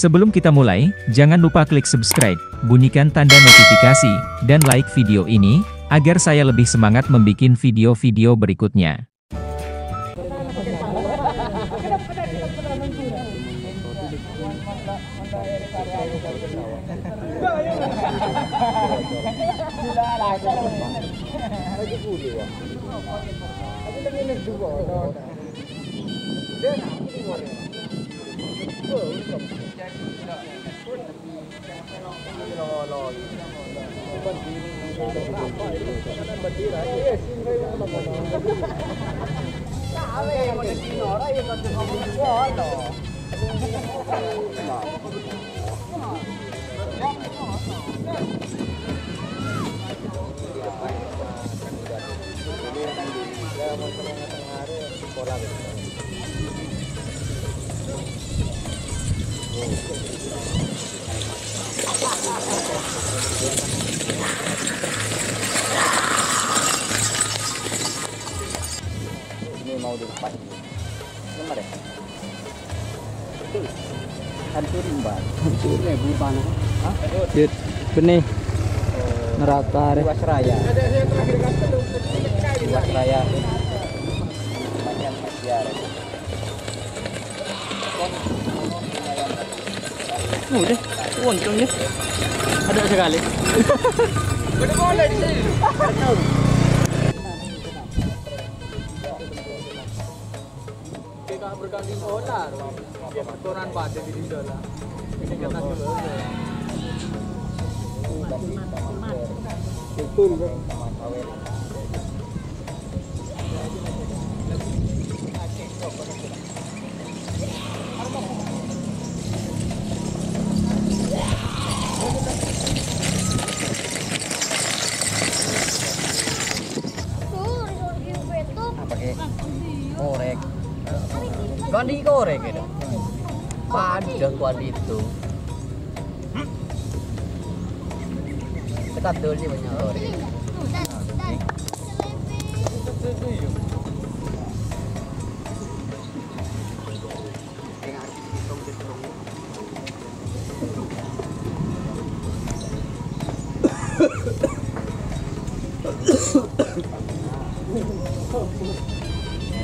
Sebelum kita mulai, jangan lupa klik subscribe, bunyikan tanda notifikasi, dan like video ini, agar saya lebih semangat membuat video-video berikutnya. Ini mau dilepas. Nomor ya? Betul. Hancurin ban. Hancurin buban. Hah? Dit benih. Neraka Jiwasraya. Jiwasraya. Macam Masyar. Udah, untungnya ada sekali. Udah boleh di sini. Kita berganti solar. Dia kotoran pada di sana. Ini kata dulu. Betul. Pakai korek. Kan dikorek itu. Padang kuat itu. Dekat dulu sih banyak korek.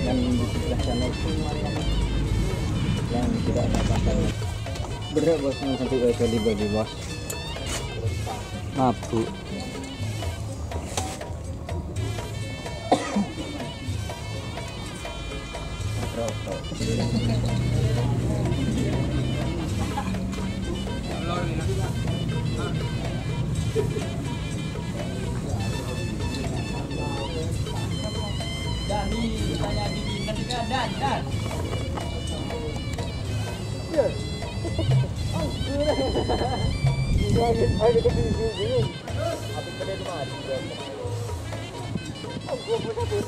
Dan di sebelah sana itu yang tidak dapatkan berat bos sampai kali bagi bos mabuk. Dan. Ya. Ayo ke sini. Habis pada di mana? Aku punya tuh.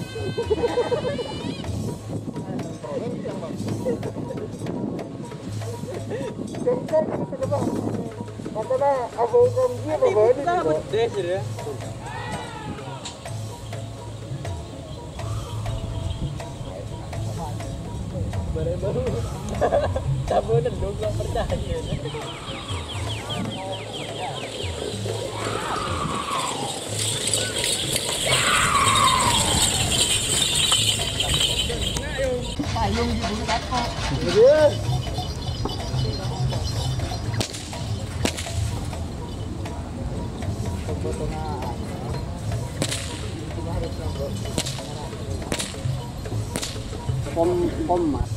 Kata aku kan dia bawa ini. Des ya. Baru cabunan dong gak percaya. Payung di bulu tako. Iya. Pom mas.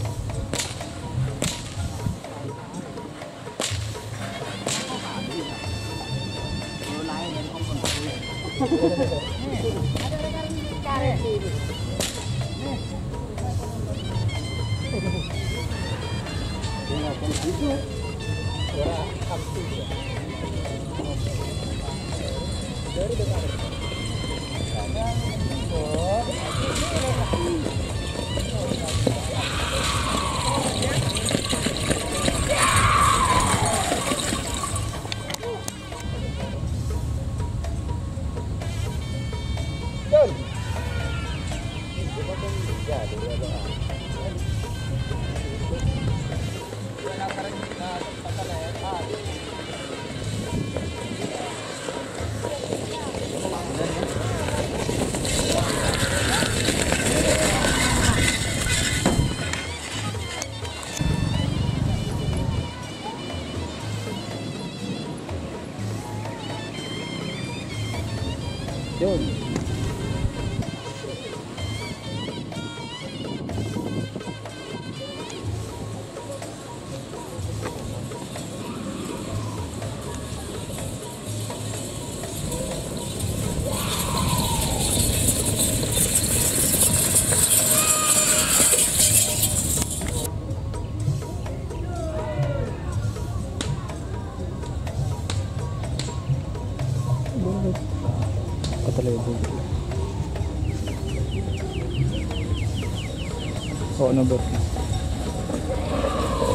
Oh nomor.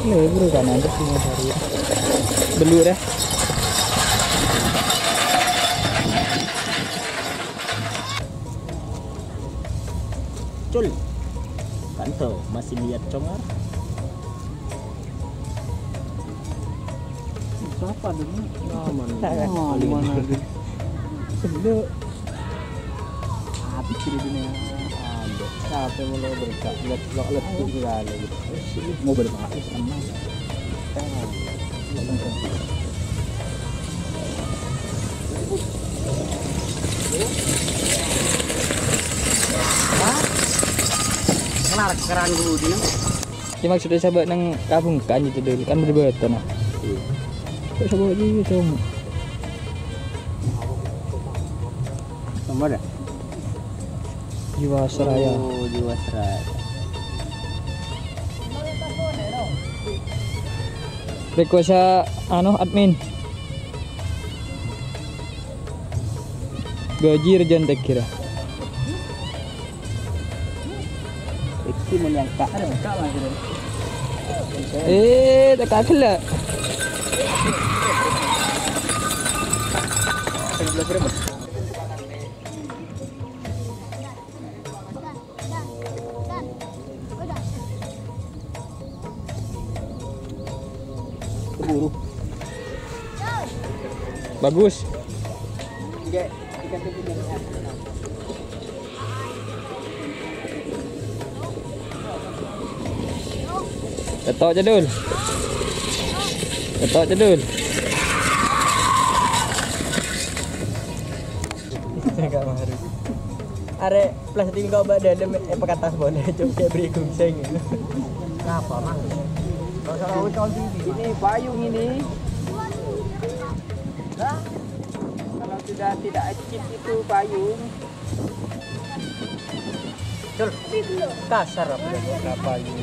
Ini bro kan ada sih hari. Belu deh. Cul. Kanto masih lihat congar. Siapa dulu? Mana? Belu. Habis di dunia. Sampai mulai berkah, lihat juga lagi. Mau berbahas sama. Kelar keran dulu dia. Ya maksudnya sahabat nang kabung kan itu dulu kan berbeda nah. Kok sahabat gitu? Sama dah. Jiwasraya. Oh, Jiwasraya. Request admin. Gaji rejan tak kira. Iki mau yang kak ada kak lagi. Tak kakak. Keburu. Bagus. Ketok jadul. Ketok jadul. Are plastik kau dalam pakai tas boleh coba beri gungseng. Kenapa mang? Ini payung ini. Hah? Kalau tidak acip itu payung. Cul. Kasar apa? Payung.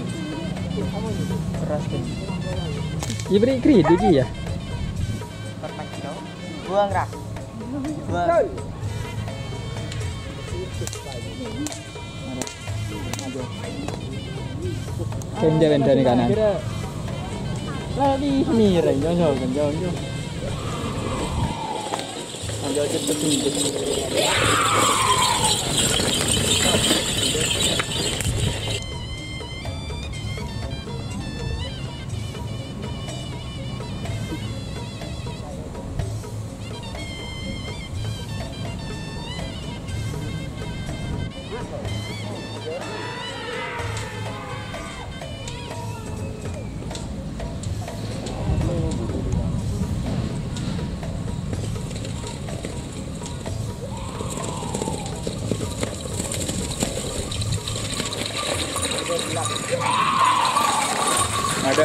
Keras kan. Ya beri kredit ya. Buang rak. Buang. Kenja dari kanan. Lagi ni rai jauh kan jauh. Jauh cepat tinggi. Ada.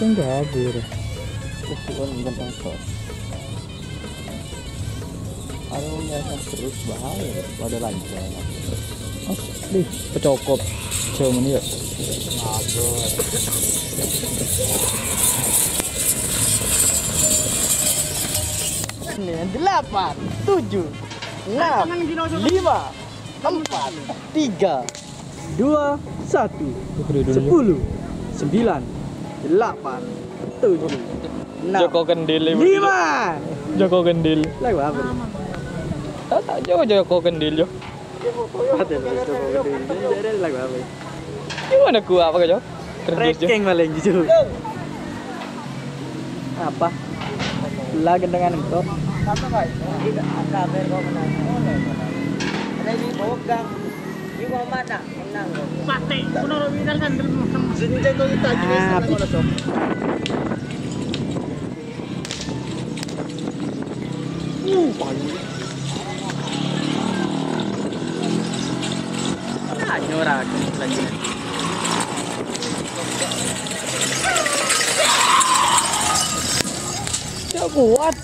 Enggak habis. Bukan tentang sos. Kalau biasa terus bahaya pada lancar. Asli pecokop. Jauh mana ya? Ini 8, 7, 6, 5, 4, 3, 2, 1, 10, 9, 8, 7, 6, Joko Kendil 5. Joko Kendil. Lagu apa? Tak Joko Kendil yo. Lagu apa? Gimana gua apa kau? Trekking paling jujur. Apa? Lah gendengan engkau. Apa enggak? Tidak ada kau menang. Ada di bogang. Di mana? Menang. Pate, kuno winner kan. Senjata itu tadi sana sok. Paling. Nah, nyorak lagi. Tak kuat.